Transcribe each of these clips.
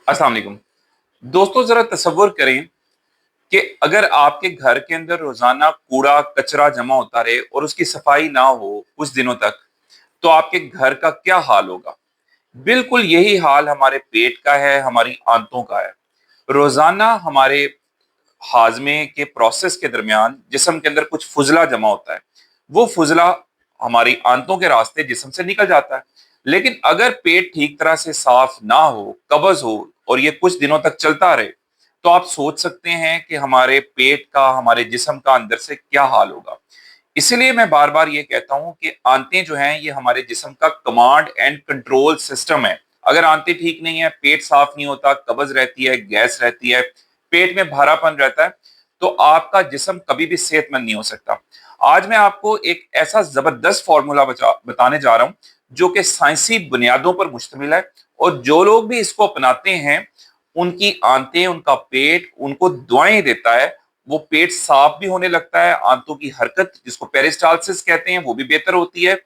अस्सलाम वालेकुम दोस्तों, जरा तसव्वुर करें कि अगर आपके घर के अंदर रोजाना कूड़ा कचरा जमा होता रहे और उसकी सफाई ना हो कुछ दिनों तक, तो आपके घर का क्या हाल होगा। बिल्कुल यही हाल हमारे पेट का है, हमारी आंतों का है। रोजाना हमारे हाजमे के प्रोसेस के दरमियान जिस्म के अंदर कुछ फुजला जमा होता है। वो फुजला हमारी आंतों के रास्ते जिस्म से निकल जाता है। लेकिन अगर पेट ठीक तरह से साफ ना हो, कब्ज हो और ये कुछ दिनों तक चलता रहे, तो आप सोच सकते हैं कि हमारे पेट का, हमारे जिस्म का अंदर से क्या हाल होगा। इसलिए मैं बार बार ये कहता हूं कि आंतें जो हैं ये हमारे जिस्म का कमांड एंड कंट्रोल सिस्टम है। अगर आंतें ठीक नहीं है, पेट साफ नहीं होता, कब्ज रहती है, गैस रहती है, पेट में भारापन रहता है, तो आपका जिस्म कभी भी सेहतमंद नहीं हो सकता। आज मैं आपको एक ऐसा जबरदस्त फॉर्मूला बताने जा रहा हूं जो कि साइंसी बुनियादों पर मुश्तमिल है, और जो लोग भी इसको अपनाते हैं उनकी आंतें, उनका पेट उनको दुआएं देता है। वो पेट साफ भी होने लगता है, आंतों की हरकत जिसको पेरिस्टालसिस कहते हैं वो भी बेहतर होती है।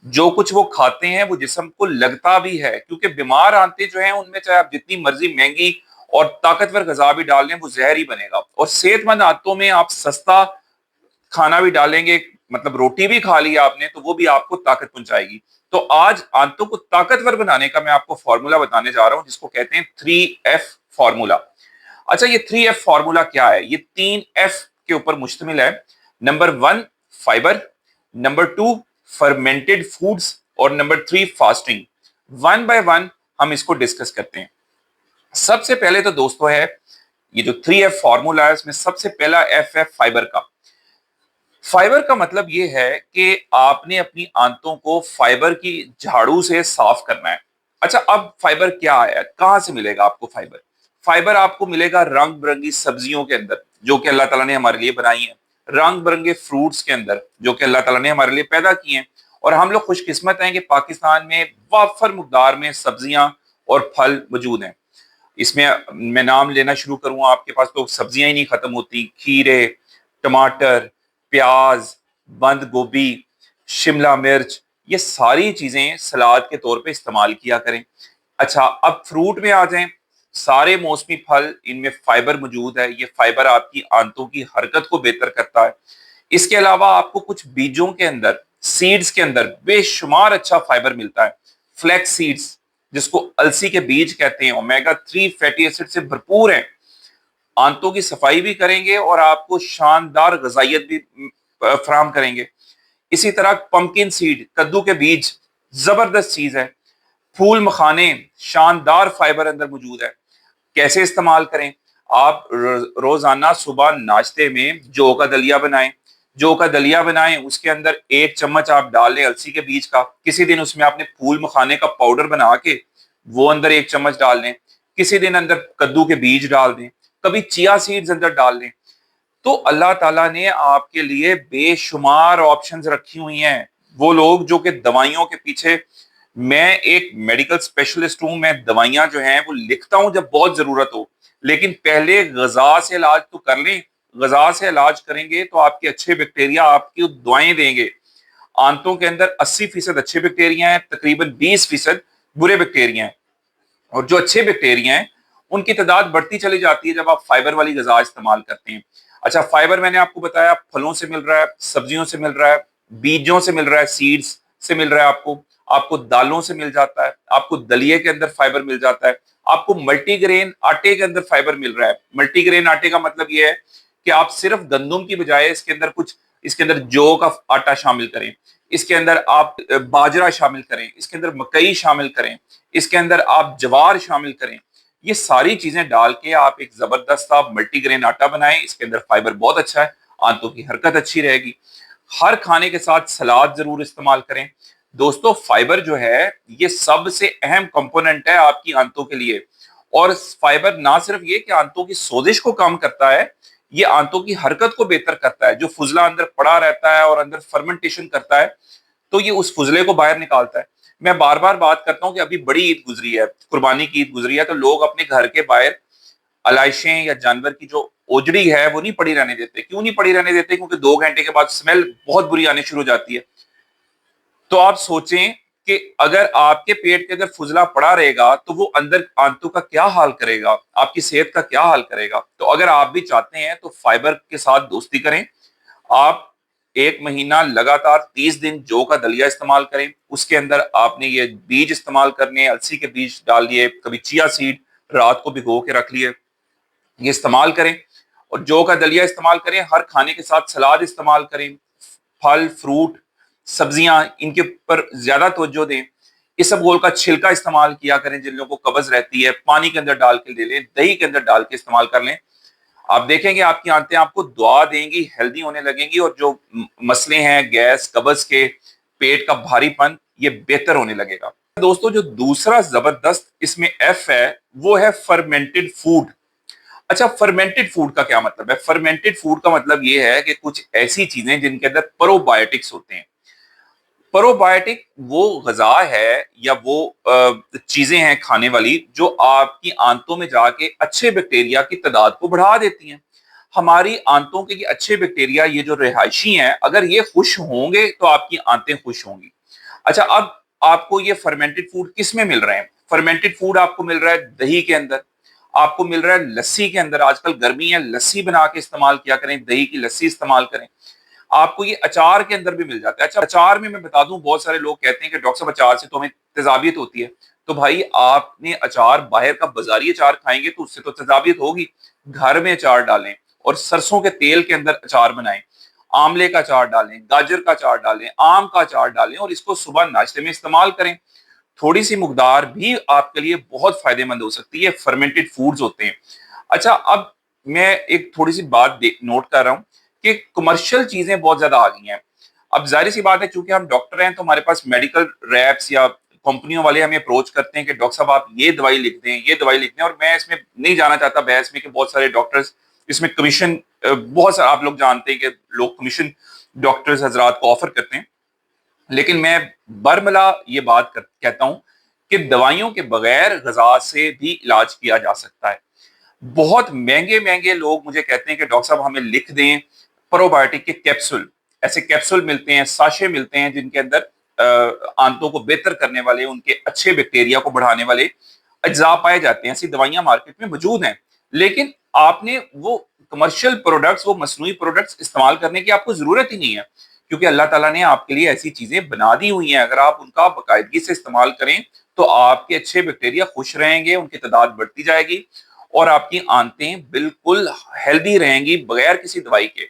जो कुछ वो खाते हैं वो जिस्म को लगता भी है, क्योंकि बीमार आंतें जो हैं उनमें चाहे आप जितनी मर्जी महंगी और ताकतवर गजा भी डाल लें वो जहर ही बनेगा। और सेहतमंद आंतों में आप सस्ता खाना भी डालेंगे, मतलब रोटी भी खा ली आपने, तो वो भी आपको ताकत पहुंचाएगी। तो आज आंतों को ताकतवर बनाने का मैं आपको फॉर्मूला बताने जा रहा हूं जिसको कहते हैं 3F फॉर्मूला। अच्छा, ये 3F फॉर्मूला क्या है? ये 3F के ऊपर मुश्तमिल है। Number 1 fibre, number 2 fermented foods, और number 3 fasting. One by one हम इसको डिस्कस करते हैं। सबसे पहले तो दोस्तों है ये जो 3F फॉर्मूला है, इसमें सबसे पहला एफ है फाइबर का। फाइबर का मतलब ये है कि आपने अपनी आंतों को फाइबर की झाड़ू से साफ करना है। अच्छा, अब फाइबर क्या है, कहां से मिलेगा आपको फाइबर? फाइबर आपको मिलेगा रंग बिरंगी सब्जियों के अंदर जो कि अल्लाह ताला ने हमारे लिए बनाई है, रंग बिरंगे फ्रूट्स के अंदर जो कि अल्लाह ताला ने हमारे लिए पैदा किए हैं। और हम लोग खुशकिस्मत हैं कि पाकिस्तान में वाफर मकदार में सब्जियां और फल मौजूद हैं। इसमें मैं नाम लेना शुरू करूं, आपके पास तो सब्जियां ही नहीं खत्म होती। खीरे, टमाटर, प्याज, बंद गोभी, शिमला मिर्च, ये सारी चीजें सलाद के तौर पे इस्तेमाल किया करें। अच्छा, अब फ्रूट में आ जाएं। सारे मौसमी फल, इनमें फाइबर मौजूद है। ये फाइबर आपकी आंतों की हरकत को बेहतर करता है। इसके अलावा आपको कुछ बीजों के अंदर, सीड्स के अंदर बेशुमार अच्छा फाइबर मिलता है। फ्लैक्स सीड्स जिसको अलसी के बीज कहते हैं, ओमेगा 3 फैटी एसिड से भरपूर हैं। आंतों की सफाई भी करेंगे और आपको शानदार गजाइत भी फराहम करेंगे। इसी तरह पंपकिन सीड, कद्दू के बीज, जबरदस्त चीज है। फूल मखाने, शानदार फाइबर अंदर मौजूद है। कैसे इस्तेमाल करें? आप रोजाना सुबह नाश्ते में जौ का दलिया बनाएं। जौ का दलिया बनाएं, उसके अंदर 1 चम्मच आप डाल लें अलसी के बीज का। किसी दिन उसमें आपने फूल मखाने का पाउडर बना के वो अंदर 1 चम्मच डाल दें। किसी दिन अंदर कद्दू के बीज डाल दें। कभी चिया सीड्स अंदर डाल दें। तो अल्लाह ताला ने आपके लिए बेशुमार ऑप्शंस रखी हुई हैं। वो लोग जो कि दवाइयों के पीछे, मैं एक मेडिकल स्पेशलिस्ट हूं, मैं दवाइयां जो हैं वो लिखता हूं जब बहुत जरूरत हो, लेकिन पहले गजा से इलाज तो कर लें। गजा से इलाज करेंगे तो आपके अच्छे बैक्टीरिया आपकी दुआएं देंगे। आंतों के अंदर 80% अच्छे बैक्टीरिया हैं, तकरीबन 20% बुरे बैक्टीरिया हैं। और जो अच्छे बैक्टीरिया हैं उनकी तादाद बढ़ती चली जाती है जब आप फाइबर वाली गजा इस्तेमाल करते हैं। अच्छा, फाइबर मैंने आपको बताया फलों से मिल रहा है, सब्जियों से मिल रहा है, बीजों से मिल रहा है, सीड्स से मिल रहा है। आपको दालों से मिल जाता है, आपको दलिए के अंदर फाइबर मिल जाता है, आपको मल्टीग्रेन आटे के अंदर फाइबर मिल रहा है। मल्टीग्रेन आटे का मतलब यह है कि आप सिर्फ गंदम की बजाय इसके अंदर जौ का आटा शामिल करें, इसके अंदर आप बाजरा शामिल करें, इसके अंदर मकई शामिल करें, इसके अंदर आप जवार शामिल करें। ये सारी चीजें डाल के आप एक जबरदस्त आप मल्टीग्रेन आटा बनाएं। इसके अंदर फाइबर बहुत अच्छा है, आंतों की हरकत अच्छी रहेगी। हर खाने के साथ सलाद जरूर इस्तेमाल करें। दोस्तों, फाइबर जो है ये सबसे अहम कंपोनेंट है आपकी आंतों के लिए। और फाइबर ना सिर्फ ये कि आंतों की सोजिश को कम करता है, ये आंतों की हरकत को बेहतर करता है। जो फुजला अंदर पड़ा रहता है और अंदर फर्मेंटेशन करता है, तो ये उस फुजले को बाहर निकालता है। मैं बार बार बात करता हूं कि अभी बड़ी ईद गुजरी है, कुर्बानी की ईद गुजरी है, तो लोग अपने घर के बाहर अलाइशें या जानवर की जो ओजड़ी है वो नहीं पड़ी रहने देते। क्यों नहीं पड़ी रहने देते? क्योंकि 2 घंटे के बाद स्मेल बहुत बुरी आनी शुरू हो जाती है। तो आप सोचें کہ اگر آپ کے پیٹ کے اندر فضلہ پڑا رہے گا تو وہ اندر آنتوں کا کیا حال کرے گا، آپ کی صحت کا کیا حال کرے گا۔ تو اگر آپ بھی چاہتے ہیں تو فائبر کے ساتھ دوستی کریں، آپ 1 مہینہ لگاتار 30 دن جو کا دلیا استعمال کریں، اس کے اندر آپ نے یہ بیج استعمال کرنے، السی کے بیج ڈال لیے، کبھی چیا سیڈ رات کو بھگو کے رکھ لیے، یہ استعمال کریں، اور جو کا دلیا استعمال کریں، ہر کھانے کے ساتھ سلاد استعمال کریں، پھل فروٹ سبزیاں ان کے اوپر زیادہ توجہ دیں، اسبگول کا چھلکا استعمال کیا کریں، جن لوگوں کو قبض رہتی ہے پانی کے اندر ڈال کے لے لیں، دہی کے اندر ڈال کے استعمال کر لیں، آپ دیکھیں گے آپ کی آنتیں آپ کو دعا دیں گی، ہیلدی ہونے لگیں گی، اور جو مسئلے ہیں گیس قبض کے، پیٹ کا بھاری پن، یہ بہتر ہونے لگے گا۔ دوستو جو دوسرا زبردست اس میں ایف ہے وہ ہے فرمنٹڈ فوڈ۔ اچھا، فرمنٹڈ فوڈ کا کیا مطلب ہے؟ فرمنٹڈ فوڈ کا مطلب یہ ہے کہ کچھ ایسی چیزیں جن کے اندر پروبایوٹکس ہوتے ہیں۔ پروبایوٹک وہ غذا ہے یا وہ چیزیں ہیں کھانے والی جو آپ کی آنتوں میں جا کے اچھے بیکٹیریا کی تعداد کو بڑھا دیتی ہیں۔ ہماری آنتوں کے یہ اچھے بیکٹیریا، یہ جو رہائشی ہیں، اگر یہ خوش ہوں گے تو آپ کی آنتیں خوش ہوں گی۔ اچھا، اب آپ کو یہ فرمنٹڈ فوڈ کس میں مل رہے ہیں؟ فرمنٹڈ فوڈ آپ کو مل رہا ہے دہی کے اندر، آپ کو مل رہا ہے لسی کے اندر، آج کل گرمی ہے، لسی بنا کے استعمال کیا کریں، دہی کی لسی استعمال کریں، آپ کو یہ اچار کے اندر بھی مل جاتا ہے۔ اچھا، اچار میں بتا دوں، بہت سارے لوگ کہتے ہیں کہ ڈاکٹر صاحب اچار سے تو ہمیں تیزابیت ہوتی ہے، تو بھائی آپ نے اچار باہر کا بازاری اچار کھائیں گے تو اس سے تو تیزابیت ہوگی، گھر میں اچار ڈالیں اور سرسوں کے تیل کے اندر اچار بنائیں، آملے کا اچار ڈالیں، گاجر کا اچار ڈالیں، آم کا اچار ڈالیں، اور اس کو صبح ناشتے میں استعمال کریں۔ تھوڑی سی مقدار بھی آپ کے لیے بہت فائدے مند ہو سکتی ہے، فرمنٹڈ فوڈز ہوتے ہیں۔ اچھا، اب میں ایک تھوڑی سی بات نوٹ کر رہا ہوں کہ کمرشل چیزیں بہت زیادہ آ گئی ہیں۔ اب ظاہر سی بات ہے، چونکہ ہم ڈاکٹر ہیں تو ہمارے پاس میڈیکل ریپس یا کمپنیوں والے ہمیں اپروچ کرتے ہیں کہ ڈاکٹر صاحب آپ یہ دوائی لکھ دیں، یہ دوائی لکھ دیں، اور میں اس میں نہیں جانا چاہتا بحث میں کہ بہت سارے ڈاکٹرز اس میں کمیشن، بہت سارا آپ لوگ جانتے ہیں کہ لوگ کمیشن ڈاکٹرز حضرات کو آفر کرتے ہیں، لیکن میں برملا یہ بات کہتا ہوں کہ دوائیوں کے بغیر غذا سے بھی علاج کیا جا سکتا ہے۔ بہت مہنگے مہنگے لوگ مجھے کہتے ہیں کہ ڈاکٹر صاحب ہمیں لکھ دیں پروبایوٹک کے کیپسول، ایسے کیپسول ملتے ہیں، ساشے ملتے ہیں، جن کے اندر آنتوں کو بہتر کرنے والے، ان کے اچھے بیکٹیریا کو بڑھانے والے اجزاء پائے جاتے ہیں۔ ایسی دوائیاں مارکیٹ میں موجود ہیں، لیکن آپ نے وہ کمرشل پروڈکٹس، وہ مصنوعی پروڈکٹس استعمال کرنے کی آپ کو ضرورت ہی نہیں ہے، کیونکہ اللہ تعالیٰ نے آپ کے لیے ایسی چیزیں بنا دی ہوئی ہیں۔ اگر آپ ان کا باقاعدگی سے استعمال کریں تو آپ کے اچھے بیکٹیریا خوش رہیں گے، ان کی تعداد بڑھتی جائے گی، اور آپ کی آنتیں بالکل ہیلدی رہیں گی بغیر کسی دوائی کے۔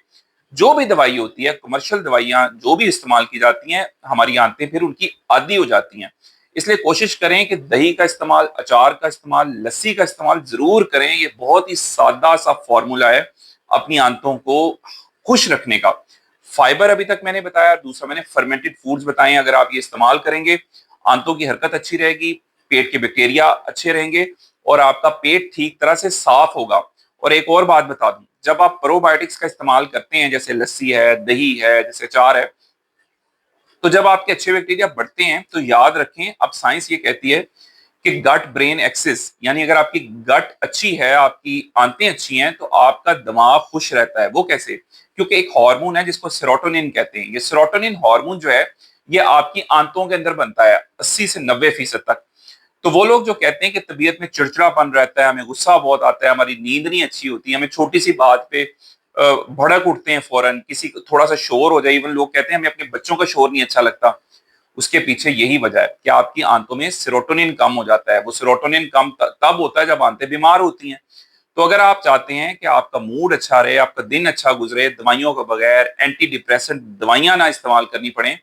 جو بھی دوائی ہوتی ہے، کمرشل دوائیاں جو بھی استعمال کی جاتی ہیں، ہماری آنتیں پھر ان کی عادی ہو جاتی ہیں۔ اس لیے کوشش کریں کہ دہی کا استعمال، اچار کا استعمال، لسی کا استعمال ضرور کریں۔ یہ بہت ہی سادہ سا فارمولا ہے اپنی آنتوں کو خوش رکھنے کا۔ فائبر ابھی تک میں نے بتایا، دوسرا میں نے فرمنٹڈ فوڈز بتائیں، اگر آپ یہ استعمال کریں گے آنتوں کی حرکت اچھی رہے گی، پیٹ کے بیکٹیریا اچھے رہیں گے، اور آپ کا پیٹ ٹھیک طرح سے صاف ہوگا۔ اور ایک اور بات بتا دوں، جب آپ پروبایوٹکس کا استعمال کرتے ہیں، جیسے لسی ہے، دہی ہے، جیسے اچار ہے، تو جب آپ کے اچھے بیکٹیریا بڑھتے ہیں تو یاد رکھیں، اب سائنس یہ کہتی ہے کہ گٹ برین ایکسس، یعنی اگر آپ کی گٹ اچھی ہے، آپ کی آنتیں اچھی ہیں، تو آپ کا دماغ خوش رہتا ہے۔ وہ کیسے؟ کیونکہ ایک ہارمون ہے جس کو سیروٹونین کہتے ہیں۔ یہ سیروٹونین ہارمون جو ہے، یہ آپ کی آنتوں کے اندر بنتا ہے 80 سے 90% تک۔ تو وہ لوگ جو کہتے ہیں کہ طبیعت میں چڑچڑا پن رہتا ہے، ہمیں غصہ بہت آتا ہے، ہماری نیند نہیں اچھی ہوتی، ہمیں چھوٹی سی بات پہ بھڑک اٹھتے ہیں فوراً، کسی کو تھوڑا سا شور ہو جائے، ایون لوگ کہتے ہیں ہمیں اپنے بچوں کا شور نہیں اچھا لگتا، اس کے پیچھے یہی وجہ ہے کہ آپ کی آنتوں میں سیروٹونین کم ہو جاتا ہے۔ وہ سیروٹونین کم تب ہوتا ہے جب آنتیں بیمار ہوتی ہیں۔ تو اگر آپ چاہتے ہیں کہ آپ کا موڈ اچھا رہے، آپ کا دن اچھا گزرے، دوائیوں کے بغیر، اینٹی ڈپریسنٹ دوائیاں نہ استعمال کرنی پڑیں،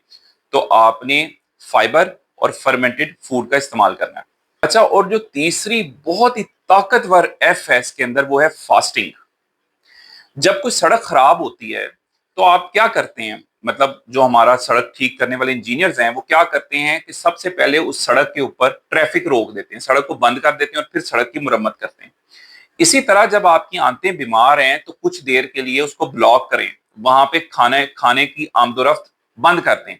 تو آپ نے فائبر اور فرمنٹڈ فوڈ کا استعمال کرنا ہے۔ اچھا، اور جو تیسری بہت ہی طاقتور ایف ہے اس کے اندر، وہ ہے فاسٹنگ۔ جب کوئی سڑک خراب ہوتی ہے تو آپ کیا کرتے ہیں؟ مطلب جو ہمارا سڑک ٹھیک کرنے والے انجینئرز ہیں، وہ کیا کرتے ہیں کہ سب سے پہلے اس سڑک کے اوپر ٹریفک روک دیتے ہیں، سڑک کو بند کر دیتے ہیں، اور پھر سڑک کی مرمت کرتے ہیں۔ اسی طرح جب آپ کی آنتیں بیمار ہیں تو کچھ دیر کے لیے اس کو بلاک کریں، وہاں پہ کھانے کی آمد و رفت بند کر دیں۔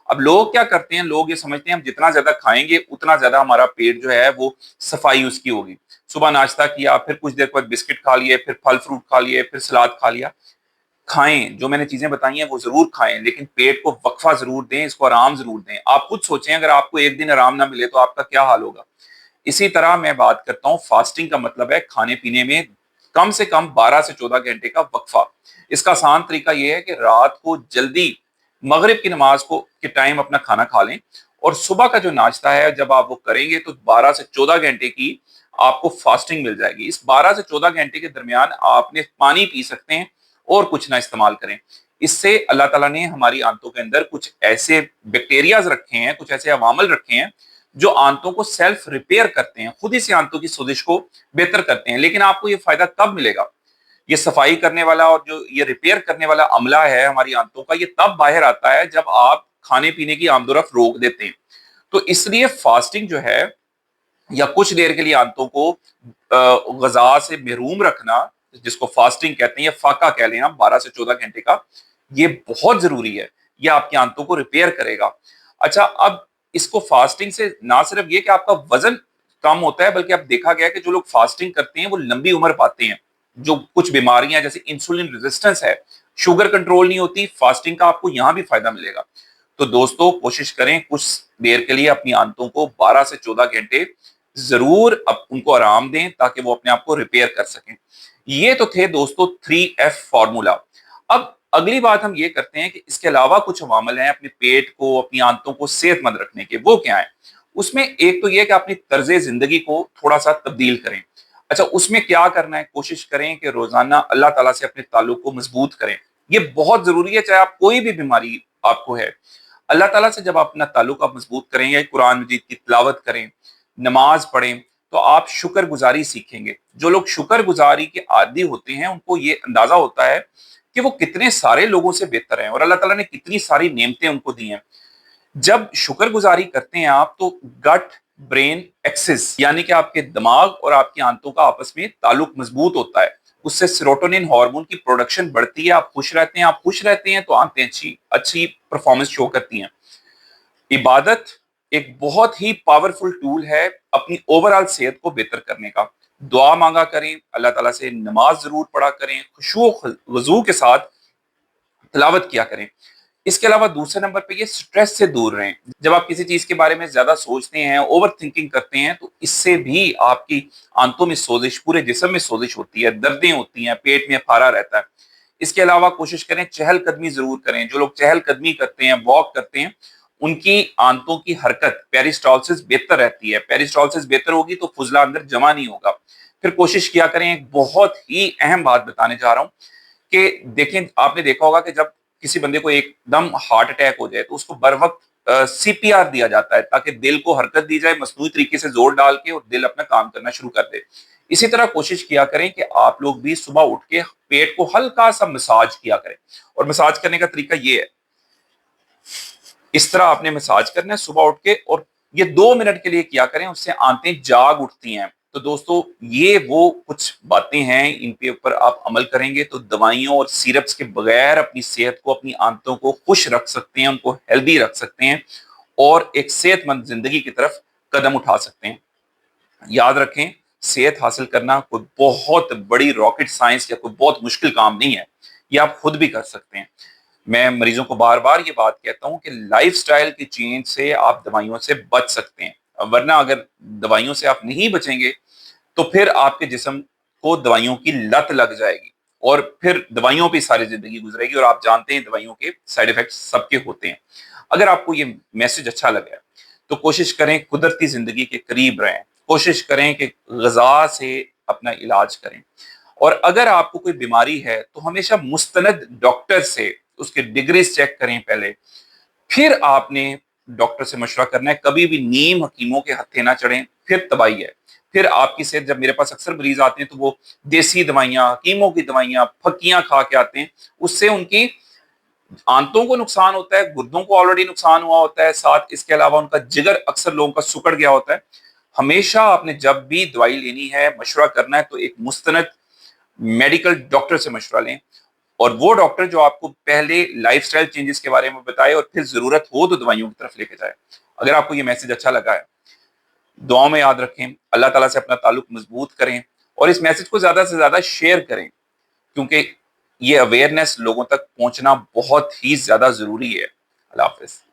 اب لوگ کیا کرتے ہیں، لوگ یہ سمجھتے ہیں ہم جتنا زیادہ کھائیں گے اتنا زیادہ ہمارا پیٹ جو ہے وہ صفائی اس کی ہوگی۔ صبح ناشتہ کیا، پھر کچھ دیر بعد بسکٹ کھا لیے، پھر پھل فروٹ کھا لیے، پھر سلاد کھا لیا۔ खाएं, जो मैंने चीजें बताई हैं वो जरूर खाएं, लेकिन पेट को वक्फा जरूर दें, इसको आराम जरूर दें। आप खुद सोचें, अगर आपको एक दिन आराम ना मिले तो आपका क्या हाल होगा। इसी तरह मैं बात करता हूं, फास्टिंग का मतलब है खाने पीने में कम से कम 12 से 14 घंटे का वक्फा। इसका आसान तरीका यह है कि रात को जल्दी मगरिब की नमाज को के टाइम अपना खाना खा लें, और सुबह का जो नाश्ता है जब आप वो करेंगे तो 12 से 14 घंटे की आपको फास्टिंग मिल जाएगी। इस 12 से 14 घंटे के दरमियान आपने पानी पी सकते हैं और कुछ ना इस्तेमाल करें। इससे अल्लाह ताला ने हमारी आंतों के अंदर कुछ ऐसे बैक्टीरियाज रखे हैं, कुछ ऐसे अवामल रखे हैं जो आंतों को सेल्फ रिपेयर करते हैं, खुद ही से आंतों की सोजिश को बेहतर करते हैं। लेकिन आपको ये फायदा कब मिलेगा, ये सफाई करने वाला और जो ये रिपेयर करने वाला अमला है हमारी आंतों का, ये तब बाहर आता है जब आप खाने पीने की आमदोरफ्त रोक देते हैं। तो इसलिए फास्टिंग जो है, या कुछ देर के लिए आंतों को गजा से महरूम रखना, जिसको फास्टिंग कहते हैं या फाका कह लें, 12 से 14 घंटे का, ये बहुत जरूरी है। ये आपकी आंतों को रिपेयर करेगा। अच्छा, अब इसको फास्टिंग से ना सिर्फ ये कि आपका वजन कम होता है, बल्कि अब देखा गया है कि जो लोग फास्टिंग करते हैं वो लंबी उम्र पाते हैं। जो कुछ बीमारियां जैसे इंसुलिन रेजिस्टेंस है, शुगर कंट्रोल नहीं होती, फास्टिंग का आपको यहां भी फायदा मिलेगा। तो दोस्तों, कोशिश करें कुछ देर के लिए अपनी आंतों को 12 से 14 घंटे जरूर उनको आराम दें, ताकि वो अपने आप को रिपेयर कर सकें। ये तो थे दोस्तों 3F फॉर्मूला। अब अगली बात हम ये करते हैं कि इसके अलावा कुछ अवामल हैं अपने पेट को, अपनी आंतों को सेहतमंद रखने के। वो क्या है? उसमें एक तो ये कि अपनी तर्ज जिंदगी को थोड़ा सा तब्दील करें। अच्छा, उसमें क्या करना है? कोशिश करें कि रोजाना अल्लाह ताला से अपने ताल्लुक को मजबूत करें। ये बहुत जरूरी है, चाहे आप कोई भी बीमारी आपको है। अल्लाह ताला से जब आप अपना ताल्लुक आप मजबूत करेंगे, कुरान मजीद की तिलावत करें, नमाज पढ़ें, तो आप शुक्रगुजारी सीखेंगे। जो लोग शुक्रगुजारी के आदी होते हैं उनको ये अंदाजा होता है कि वो कितने सारे लोगों से बेहतर हैं और अल्लाह ताला ने कितनी सारी नेमतें उनको दी हैं। जब शुक्रगुजारी करते हैं आप, तो गट ब्रेन एक्सिस, यानी कि आपके दिमाग और आपकी आंतों का आपस में ताल्लुक मजबूत होता है। उससे सेरोटोनिन हार्मोन की प्रोडक्शन बढ़ती है, आप खुश रहते हैं। आप खुश रहते हैं तो आंतें अच्छी अच्छी परफॉर्मेंस शो करती हैं। इबादत एक बहुत ही पावरफुल टूल है अपनी ओवरऑल सेहत को बेहतर करने का। दुआ मांगा करें, अल्लाह ताला से नमाज जरूर पढ़ा करें, खुशू वजू के साथ तिलावत किया करें। इसके अलावा दूसरे नंबर पे ये स्ट्रेस से दूर रहें। जब आप किसी चीज के बारे में ज्यादा सोचते हैं, ओवर थिंकिंग करते हैं, तो इससे भी आपकी आंतों में सोजिश, पूरे जिस्म में सोजिश होती है, दर्दें होती हैं, पेट में फारा रहता है। इसके अलावा कोशिश करें चहलकदमी जरूर करें। जो लोग चहलकदमी करते हैं, वॉक करते हैं, उनकी आंतों की हरकत, पेरिस्टालसिस बेहतर रहती है। पेरिस्टालसिस बेहतर होगी तो फुजला अंदर जमा नहीं होगा। फिर कोशिश किया करें, एक बहुत ही अहम बात बताने जा रहा हूं कि देखें, आपने देखा होगा कि जब किसी बंदे को एकदम हार्ट अटैक हो जाए तो उसको बर वक्त CPR दिया जाता है, ताकि दिल को हरकत दी जाए मसनूई तरीके से जोर डाल के, और दिल अपना काम करना शुरू कर दे। इसी तरह कोशिश किया करें कि आप लोग भी सुबह उठ के पेट को हल्का सा मसाज किया करें। और मसाज करने का तरीका ये है, इस तरह आपने मसाज करना है सुबह उठ के, और ये 2 मिनट के लिए किया करें, उससे आंतें जाग उठती हैं। तो दोस्तों, ये वो कुछ बातें हैं, इनके ऊपर आप अमल करेंगे तो दवाइयों और सिरप्स के बगैर अपनी सेहत को, अपनी आंतों को खुश रख सकते हैं, उनको हेल्दी रख सकते हैं, और एक सेहतमंद जिंदगी की तरफ कदम उठा सकते हैं। याद रखें, सेहत हासिल करना कोई बहुत बड़ी रॉकेट साइंस या कोई बहुत मुश्किल काम नहीं है। ये आप खुद भी कर सकते हैं। मैं मरीजों को बार बार ये बात कहता हूं कि लाइफस्टाइल की चेंज से आप दवाइयों से बच सकते हैं, वरना अगर दवाइयों से आप नहीं बचेंगे तो फिर आपके जिस्म को दवाइयों की लत लग जाएगी, और फिर दवाइयों पे सारी जिंदगी गुजरेगी। और आप जानते हैं दवाइयों के साइड इफेक्ट्स सबके होते हैं। अगर आपको ये मैसेज अच्छा लगा है तो कोशिश करें कुदरती जिंदगी के करीब रहें, कोशिश करें कि ग़िज़ा से अपना इलाज करें। और अगर आपको कोई बीमारी है तो हमेशा मुस्तनद डॉक्टर से उसके डिग्रीज चेक करें पहले, फिर आपने डॉक्टर से मशवरा करना है। कभी भी नीम हकीमों के हत्थे ना चढ़ें, फिर तबाही है। फिर आपकी सेहत, जब मेरे पास अक्सर मरीज आते हैं तो वो देसी दवाइयां, हकीमों की दवाइयां, फक्कियां खा के आते हैं। उससे उनकी आंतों को नुकसान होता है, गुर्दों को ऑलरेडी नुकसान हुआ होता है, साथ इसके अलावा उनका जिगर अक्सर लोगों का सुकड़ गया होता है। हमेशा आपने जब भी दवाई लेनी है, मशवरा करना है, तो एक मुस्तनद मेडिकल डॉक्टर से मशवरा लें, और वो डॉक्टर जो आपको पहले लाइफस्टाइल चेंजेस के बारे में बताए और फिर जरूरत हो तो दवाइयों की तरफ लेके जाए। अगर आपको ये मैसेज अच्छा लगा है, दुआओं में याद रखें, अल्लाह ताला से अपना ताल्लुक मजबूत करें, और इस मैसेज को ज्यादा से ज्यादा शेयर करें, क्योंकि یہ اویئرنیس لوگوں تک پہنچنا بہت ہی زیادہ ضروری ہے۔ اللہ حافظ۔